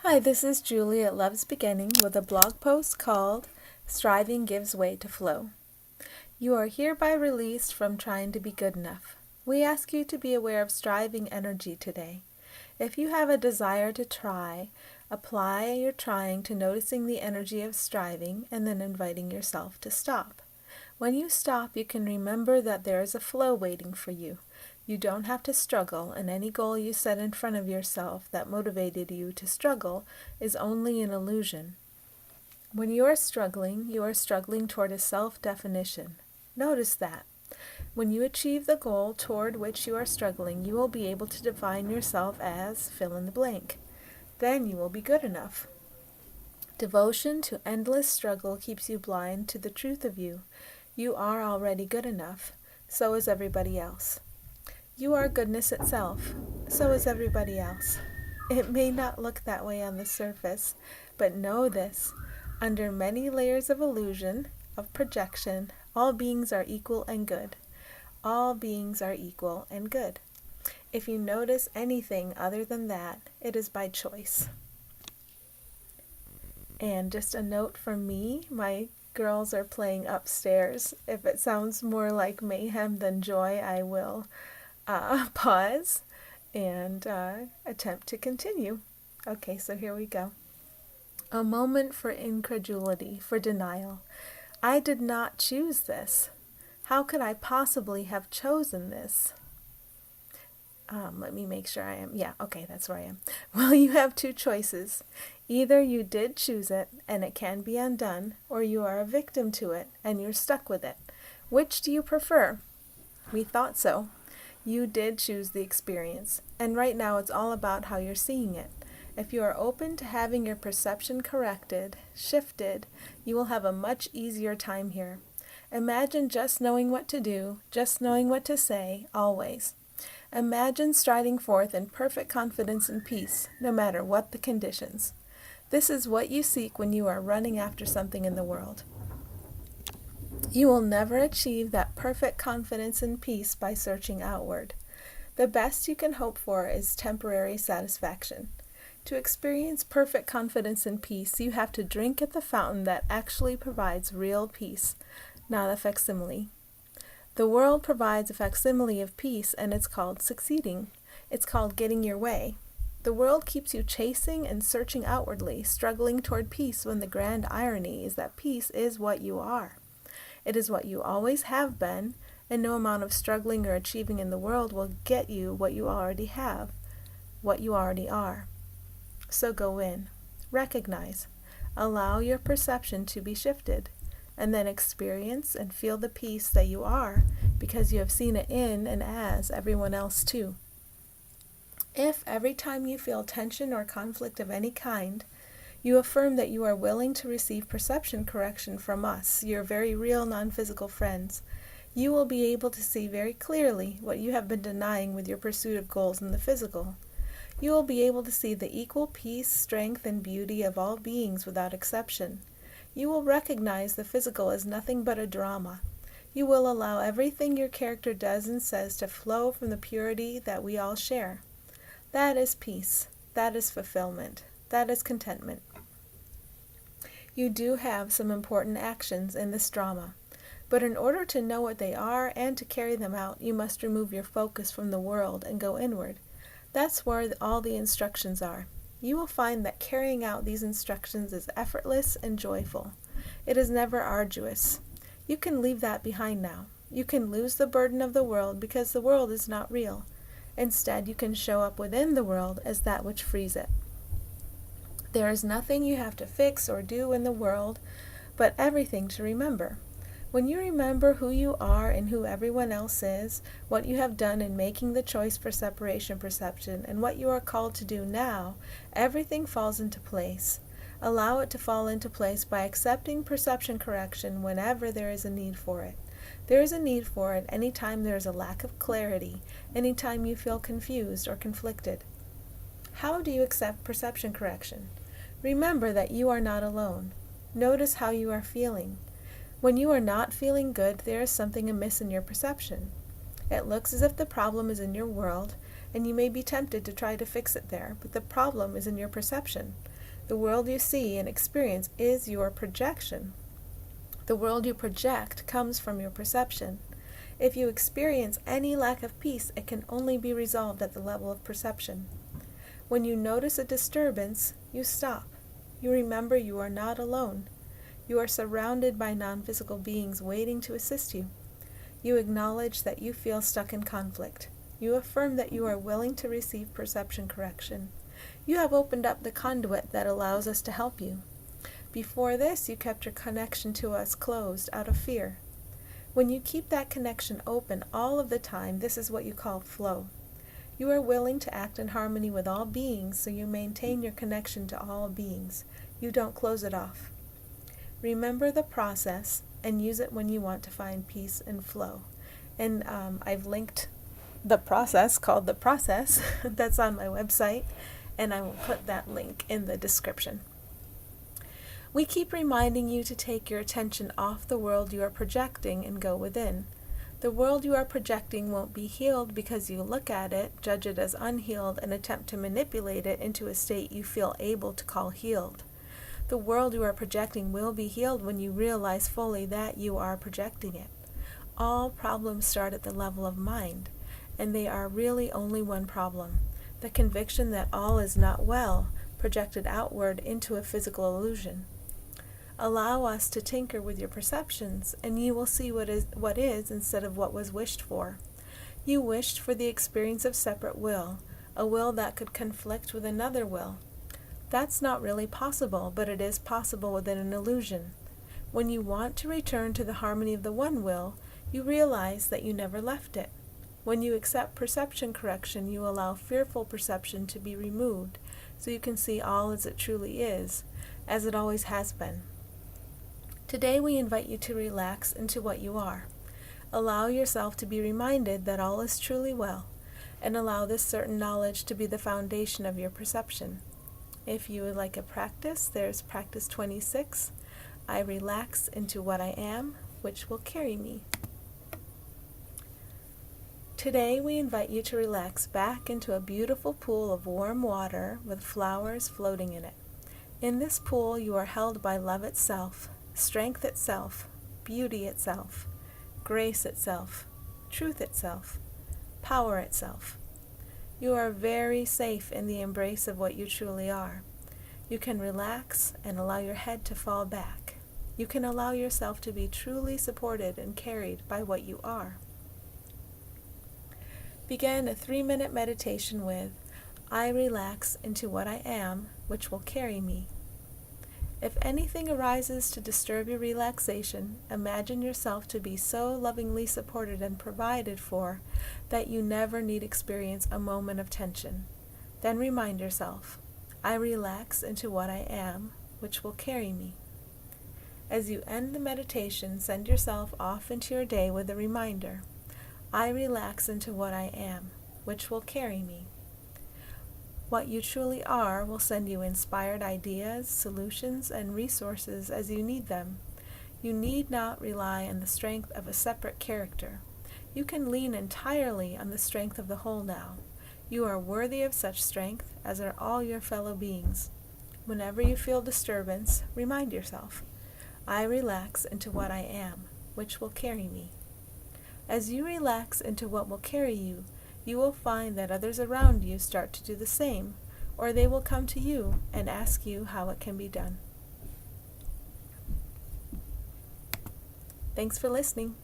Hi, this is Julie at Love's Beginning with a blog post called Striving Gives Way to Flow. You are hereby released from trying to be good enough. We ask you to be aware of striving energy today. If you have a desire to try, apply your trying to noticing the energy of striving and then inviting yourself to stop. When you stop, you can remember that there is a flow waiting for you. You don't have to struggle, and any goal you set in front of yourself that motivated you to struggle is only an illusion. When you are struggling toward a self-definition. Notice that. When you achieve the goal toward which you are struggling, you will be able to define yourself as fill in the blank. Then you will be good enough. Devotion to endless struggle keeps you blind to the truth of you. You are already good enough. So is everybody else. You are goodness itself. So is everybody else. It may not look that way on the surface, but know this. Under many layers of illusion, of projection, all beings are equal and good. All beings are equal and good. If you notice anything other than that, it is by choice. And just a note from me, my girls are playing upstairs. If it sounds more like mayhem than joy, I will pause and attempt to continue. Okay, so here we go. A moment for incredulity, for denial. I did not choose this. How could I possibly have chosen this? Let me make sure I am. Yeah, okay, that's where I am. Well, you have two choices. Either you did choose it and it can be undone, or you are a victim to it and you're stuck with it. Which do you prefer? We thought so. You did choose the experience, and right now it's all about how you're seeing it. If you are open to having your perception corrected, shifted, you will have a much easier time here. Imagine just knowing what to do, just knowing what to say, always. Imagine striding forth in perfect confidence and peace, no matter what the conditions. This is what you seek when you are running after something in the world. You will never achieve that perfect confidence and peace by searching outward. The best you can hope for is temporary satisfaction. To experience perfect confidence and peace, you have to drink at the fountain that actually provides real peace, not a facsimile. The world provides a facsimile of peace, and it's called succeeding. It's called getting your way. The world keeps you chasing and searching outwardly, struggling toward peace, when the grand irony is that peace is what you are. It is what you always have been, and no amount of struggling or achieving in the world will get you what you already have, what you already are. So go in, recognize, allow your perception to be shifted, and then experience and feel the peace that you are, because you have seen it in and as everyone else too. If every time you feel tension or conflict of any kind, you affirm that you are willing to receive perception correction from us, your very real non-physical friends, you will be able to see very clearly what you have been denying with your pursuit of goals in the physical. You will be able to see the equal peace, strength, and beauty of all beings without exception. You will recognize the physical as nothing but a drama. You will allow everything your character does and says to flow from the purity that we all share. That is peace. That is fulfillment. That is contentment. You do have some important actions in this drama, but in order to know what they are and to carry them out, you must remove your focus from the world and go inward. That's where all the instructions are. You will find that carrying out these instructions is effortless and joyful. It is never arduous. You can leave that behind now. You can lose the burden of the world because the world is not real. Instead, you can show up within the world as that which frees it. There is nothing you have to fix or do in the world, but everything to remember. When you remember who you are and who everyone else is, what you have done in making the choice for separation perception, and what you are called to do now, everything falls into place. Allow it to fall into place by accepting perception correction whenever there is a need for it. There is a need for it anytime there is a lack of clarity, anytime you feel confused or conflicted. How do you accept perception correction? Remember that you are not alone. Notice how you are feeling. When you are not feeling good, there is something amiss in your perception. It looks as if the problem is in your world, and you may be tempted to try to fix it there, but the problem is in your perception. The world you see and experience is your projection. The world you project comes from your perception. If you experience any lack of peace, it can only be resolved at the level of perception. When you notice a disturbance, you stop. You remember you are not alone. You are surrounded by non-physical beings waiting to assist you. You acknowledge that you feel stuck in conflict. You affirm that you are willing to receive perception correction. You have opened up the conduit that allows us to help you. Before this, you kept your connection to us closed out of fear. When you keep that connection open all of the time, this is what you call flow. You are willing to act in harmony with all beings, so you maintain your connection to all beings. You don't close it off. Remember the process and use it when you want to find peace and flow. And I've linked the process called The Process that's on my website, and I will put that link in the description. We keep reminding you to take your attention off the world you are projecting and go within. The world you are projecting won't be healed because you look at it, judge it as unhealed, and attempt to manipulate it into a state you feel able to call healed. The world you are projecting will be healed when you realize fully that you are projecting it. All problems start at the level of mind, and they are really only one problem: the conviction that all is not well, projected outward into a physical illusion. Allow us to tinker with your perceptions, and you will see what is instead of what was wished for. You wished for the experience of separate will, a will that could conflict with another will. That's not really possible, but it is possible within an illusion. When you want to return to the harmony of the one will, you realize that you never left it. When you accept perception correction, you allow fearful perception to be removed, so you can see all as it truly is, as it always has been. Today we invite you to relax into what you are. Allow yourself to be reminded that all is truly well, and allow this certain knowledge to be the foundation of your perception. If you would like a practice, there's practice 26. I relax into what I am, which will carry me. Today we invite you to relax back into a beautiful pool of warm water with flowers floating in it. In this pool you are held by love itself, strength itself, beauty itself, grace itself, truth itself, power itself. You are very safe in the embrace of what you truly are. You can relax and allow your head to fall back. You can allow yourself to be truly supported and carried by what you are. Begin a 3-minute meditation with, I relax into what I am, which will carry me. If anything arises to disturb your relaxation, imagine yourself to be so lovingly supported and provided for that you never need experience a moment of tension. Then remind yourself, I relax into what I am, which will carry me. As you end the meditation, send yourself off into your day with a reminder, I relax into what I am, which will carry me. What you truly are will send you inspired ideas, solutions, and resources as you need them. You need not rely on the strength of a separate character. You can lean entirely on the strength of the whole now. You are worthy of such strength, as are all your fellow beings. Whenever you feel disturbance, remind yourself, I relax into what I am, which will carry me. As you relax into what will carry you, you will find that others around you start to do the same, or they will come to you and ask you how it can be done. Thanks for listening.